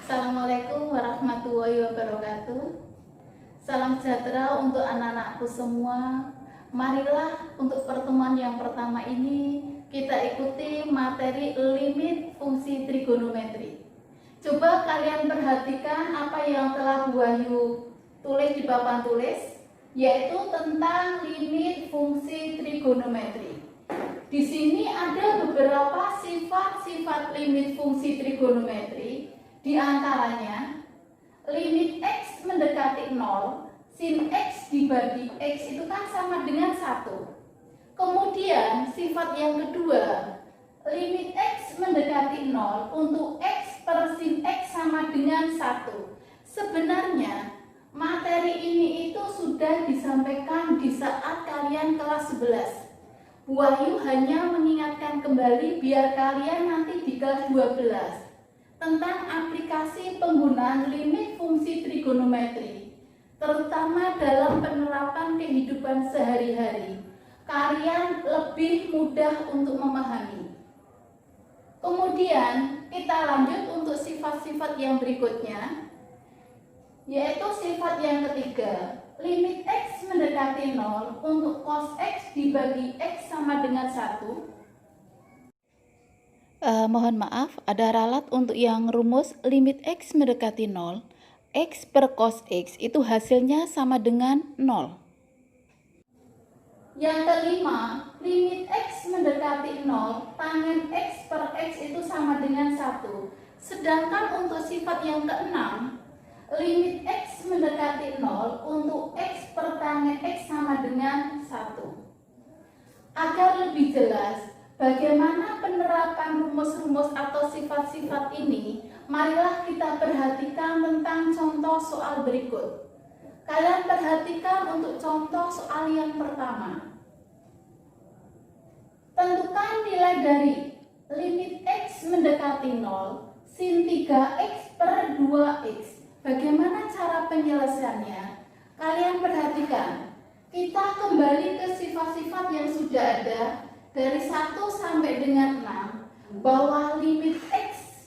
Assalamualaikum warahmatullahi wabarakatuh. Salam sejahtera untuk anak-anakku semua. Marilah untuk pertemuan yang pertama ini kita ikuti materi limit fungsi trigonometri. Coba kalian perhatikan apa yang telah Bu Wahyu tulis di papan tulis, yaitu tentang limit fungsi trigonometri. Di sini ada beberapa sifat-sifat limit fungsi trigonometri. Di antaranya, limit X mendekati 0, sin X dibagi X itu kan sama dengan 1. Kemudian, sifat yang kedua, limit X mendekati 0 untuk X per sin X sama dengan 1. Sebenarnya, materi ini itu sudah disampaikan di saat kalian kelas 11. Bu Wahyu hanya mengingatkan kembali biar kalian nanti di kelas 12. Tentang aplikasi penggunaan limit fungsi trigonometri, terutama dalam penerapan kehidupan sehari-hari, kalian lebih mudah untuk memahami. Kemudian kita lanjut untuk sifat-sifat yang berikutnya, yaitu sifat yang ketiga, limit X mendekati 0 untuk cos X dibagi X sama dengan 1. Mohon maaf, ada ralat untuk yang rumus limit X mendekati 0, X per cos X itu hasilnya sama dengan 0. Yang kelima, limit X mendekati 0, tangen X per X itu sama dengan 1. Sedangkan untuk sifat yang keenam, limit X mendekati 0 untuk X per tangen X sama dengan 1. Agar lebih jelas bagaimana penerapan rumus-rumus atau sifat-sifat ini, marilah kita perhatikan tentang contoh soal berikut. Kalian perhatikan untuk contoh soal yang pertama. Tentukan nilai dari limit X mendekati 0, sin 3X per 2X. Bagaimana cara penyelesaiannya? Kalian perhatikan. Kita kembali ke sifat-sifat yang sudah ada dari 1 sampai dengan 6, bahwa limit X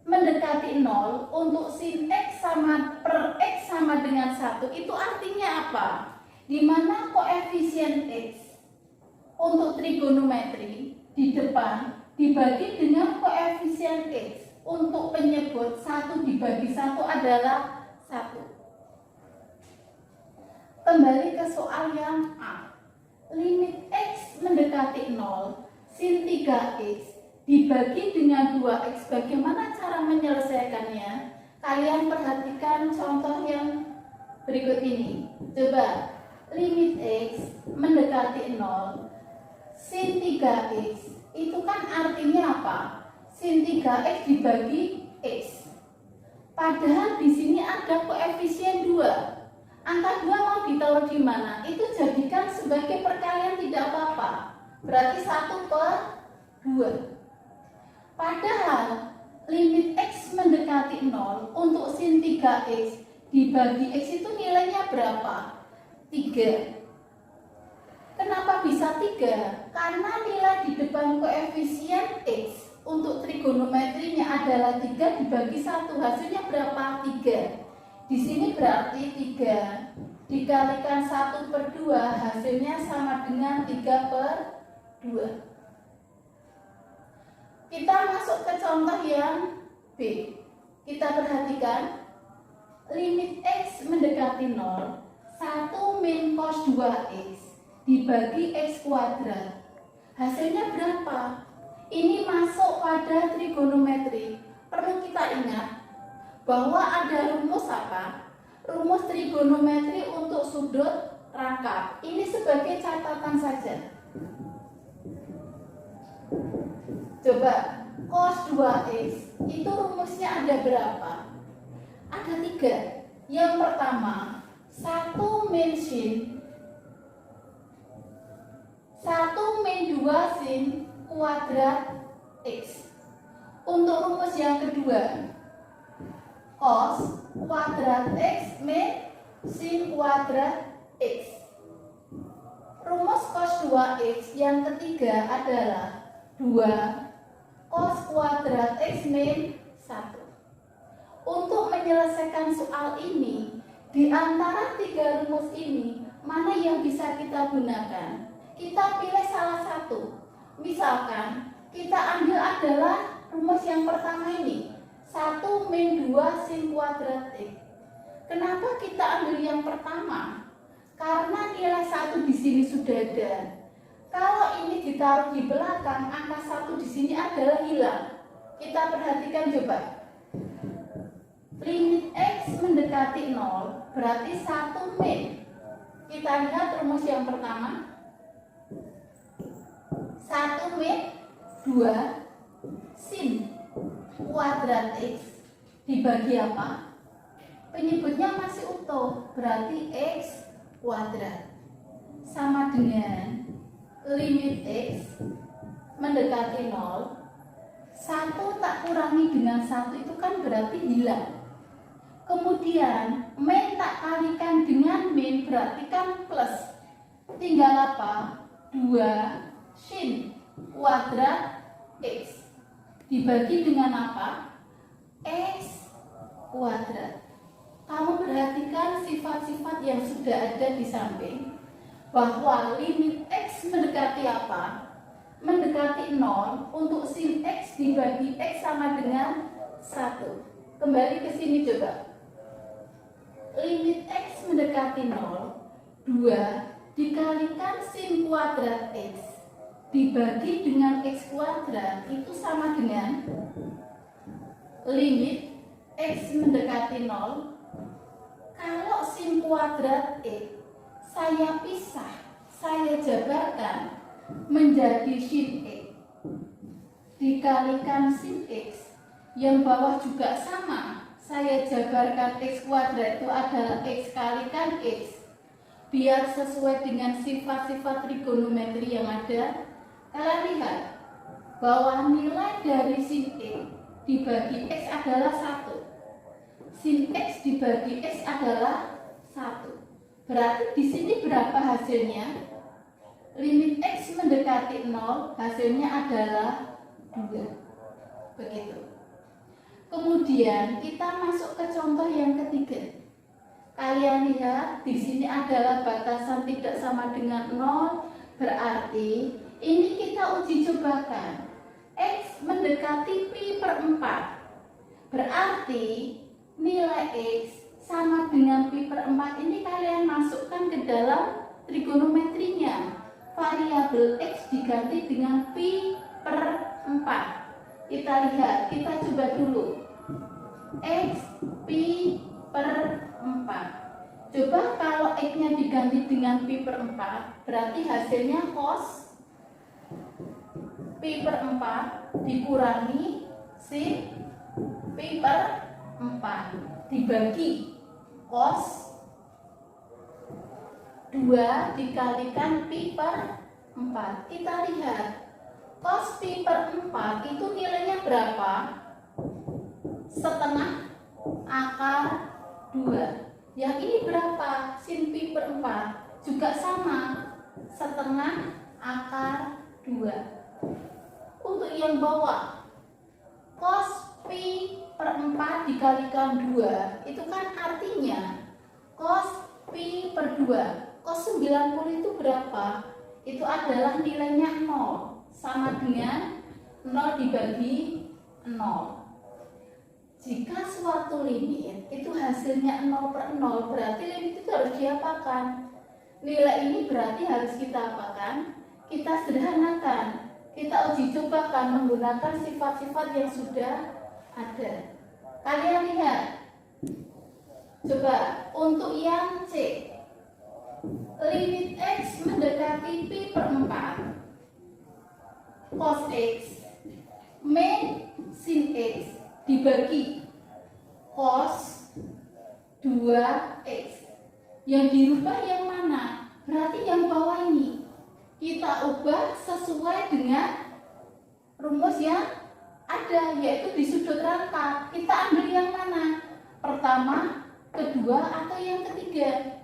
mendekati 0 untuk sin X sama per X sama dengan 1 itu artinya apa? Di mana koefisien X untuk trigonometri di depan dibagi dengan koefisien X untuk penyebut 1 dibagi 1 adalah 1. Kembali ke soal yang A. Limit X mendekati 0, sin 3X dibagi dengan 2X. Bagaimana cara menyelesaikannya? Kalian perhatikan contoh yang berikut ini. Coba, limit X mendekati 0, sin 3X. Itu kan artinya apa? Sin 3X dibagi X. Padahal di sini ada koefisien 2. Angka 2 mau ditaruh di mana? Itu jadikan sebagai perkalian tidak apa-apa. Berarti 1 per 2. Padahal limit X mendekati 0 untuk sin 3X dibagi X itu nilainya berapa? 3. Kenapa bisa 3? Karena nilai di depan koefisien X untuk trigonometrinya adalah 3 dibagi 1. Hasilnya berapa? 3. Di sini berarti 3 dikalikan 1 per 2 hasilnya sama dengan 3 per 2. Kita masuk ke contoh yang B. Kita perhatikan limit X mendekati 0, 1 min cos 2X dibagi X kuadrat. Hasilnya berapa? Ini masuk pada trigonometri. Perlu kita ingat bahwa ada rumus apa? Rumus trigonometri untuk sudut rangkap. Ini sebagai catatan saja. Coba, cos 2X itu rumusnya ada berapa? Ada 3. Yang pertama, 1 min sin 2 sin kuadrat X. Untuk rumus yang kedua, cos kuadrat X min sin kuadrat X. Rumus cos 2X yang ketiga adalah 2 cos kuadrat X min 1. menyelesaikan soal ini, di antara 3 rumus ini, mana yang bisa kita gunakan? Kita pilih salah satu. Misalkan, kita ambil adalah rumus yang pertama ini, 1 min 2 sin kuadrat X. Kenapa kita ambil yang pertama? Karena nilai 1 di sini sudah ada. Kalau ini ditaruh di belakang, angka 1 di sini adalah hilang. Kita perhatikan coba. Limit X mendekati 0 berarti 1 min. Kita lihat rumus yang pertama. 1 min 2 sin kuadrat X dibagi apa? Penyebutnya masih utuh, berarti X kuadrat. Sama dengan limit X mendekati 0. 1 tak kurangi dengan 1 itu kan berarti hilang. Kemudian min tak kalikan dengan min berarti kan plus. Tinggal apa? 2 sin kuadrat X dibagi dengan apa? X kuadrat. Kamu perhatikan sifat-sifat yang sudah ada di samping, bahwa limit X mendekati apa? Mendekati 0. Untuk sin X dibagi X sama dengan 1. Kembali ke sini coba. Limit X mendekati 0, 2 dikalikan sin kuadrat X dibagi dengan X kuadrat itu sama dengan limit X mendekati 0. Kalau sin kuadrat X saya pisah, saya jabarkan menjadi sin X dikalikan sin X, yang bawah juga sama, saya jabarkan X kuadrat itu adalah X kalikan X, biar sesuai dengan sifat-sifat trigonometri yang ada. Kalian lihat bahwa nilai dari sin X dibagi X adalah 1. Sin X dibagi X adalah 1. Berarti di sini berapa hasilnya? Limit X mendekati 0, hasilnya adalah 2. Begitu. Kemudian kita masuk ke contoh yang ketiga. Kalian lihat di sini adalah batasan tidak sama dengan 0, berarti ini kita uji cobakan. X mendekati pi per 4. Berarti nilai X sama dengan pi per 4 ini kalian masukkan ke dalam trigonometrinya. Variabel X diganti dengan pi per 4. Kita lihat, kita coba dulu. X pi per 4. Coba kalau X-nya diganti dengan pi per 4, berarti hasilnya cos pi per 4 dikurangi sin pi per 4 dibagi cos 2 dikalikan pi per 4. Kita lihat cos pi per 4 itu nilainya berapa? Setengah akar 2. Yang ini berapa? Sin pi per 4 juga sama, setengah akar 2. Untuk yang bawah, cos pi per 4 dikalikan 2 itu kan artinya cos pi per 2. Cos 90 itu berapa? Itu adalah nilainya 0, sama dengan 0 dibagi 0. Jika suatu limit itu hasilnya 0 per 0, berarti limit itu harus diapakan? Nilai ini berarti harus kita apakan? Kita sederhanakan. Kita uji cobakan menggunakan sifat-sifat yang sudah ada. Kalian lihat. Coba untuk yang C. Limit X mendekati pi per 4. Cos X min sin X dibagi cos 2X. Yang dirubah yang mana? Berarti yang bawah ini. Kita ubah sesuai dengan rumus yang ada, yaitu di sudut rangka. Kita ambil yang mana? Pertama, kedua, atau yang ketiga?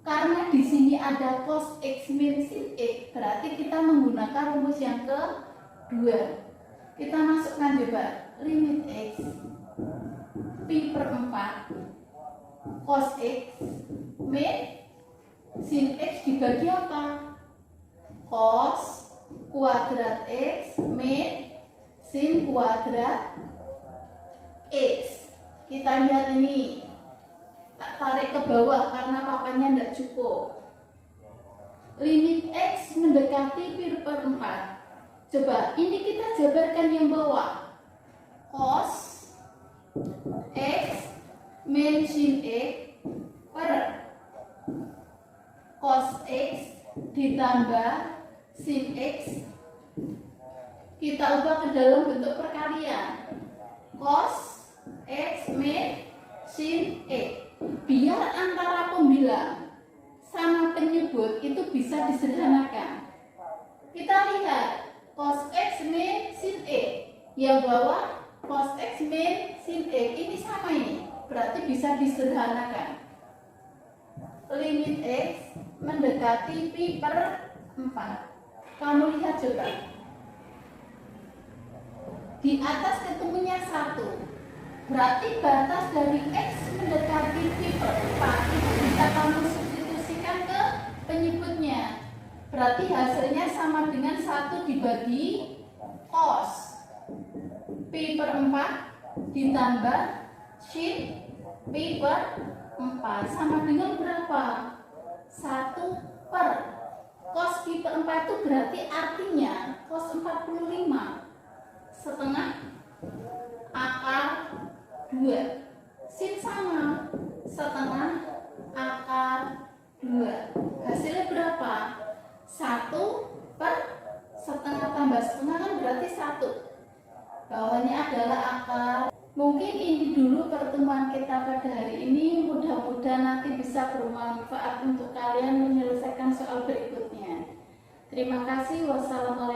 Karena di sini ada cos X min sin X, berarti kita menggunakan rumus yang kedua. Kita masukkan coba limit X pi per 4 cos X min sin X dibagi apa? Cos kuadrat X min sin kuadrat X. Kita lihat ini, tak tarik ke bawah karena papannya tidak cukup. Limit X mendekati pi per 4. Coba ini kita jabarkan yang bawah. Cos X min sin X per cos X ditambah sin X, kita ubah ke dalam bentuk perkalian. Cos X min sin X, biar antara pembilang sama penyebut itu bisa disederhanakan. Kita lihat cos X min sin X, yang bawah cos X min sin X, ini sama ini, berarti bisa disederhanakan. Limit X mendekati pi per 4. Kamu lihat coba, di atas ketemunya 1, berarti batas dari X mendekati pi per 4 itu bisa kamu substitusikan ke penyebutnya. Berarti hasilnya sama dengan 1 dibagi cos pi per 4 ditambah sin pi per 4 sama dengan berapa? 1 per cos pi per 4 itu berarti artinya cos 45 setengah akar 2. Sin sama setengah akar 2. Hasilnya berapa? 1 per setengah tambah setengah kan berarti 1. Bawahnya adalah akar. Mungkin ini dulu pertemuan kita pada hari ini. Mudah-mudahan nanti bisa bermanfaat untuk kalian menyelesaikan soal berikutnya. Terima kasih. Wassalamualaikum.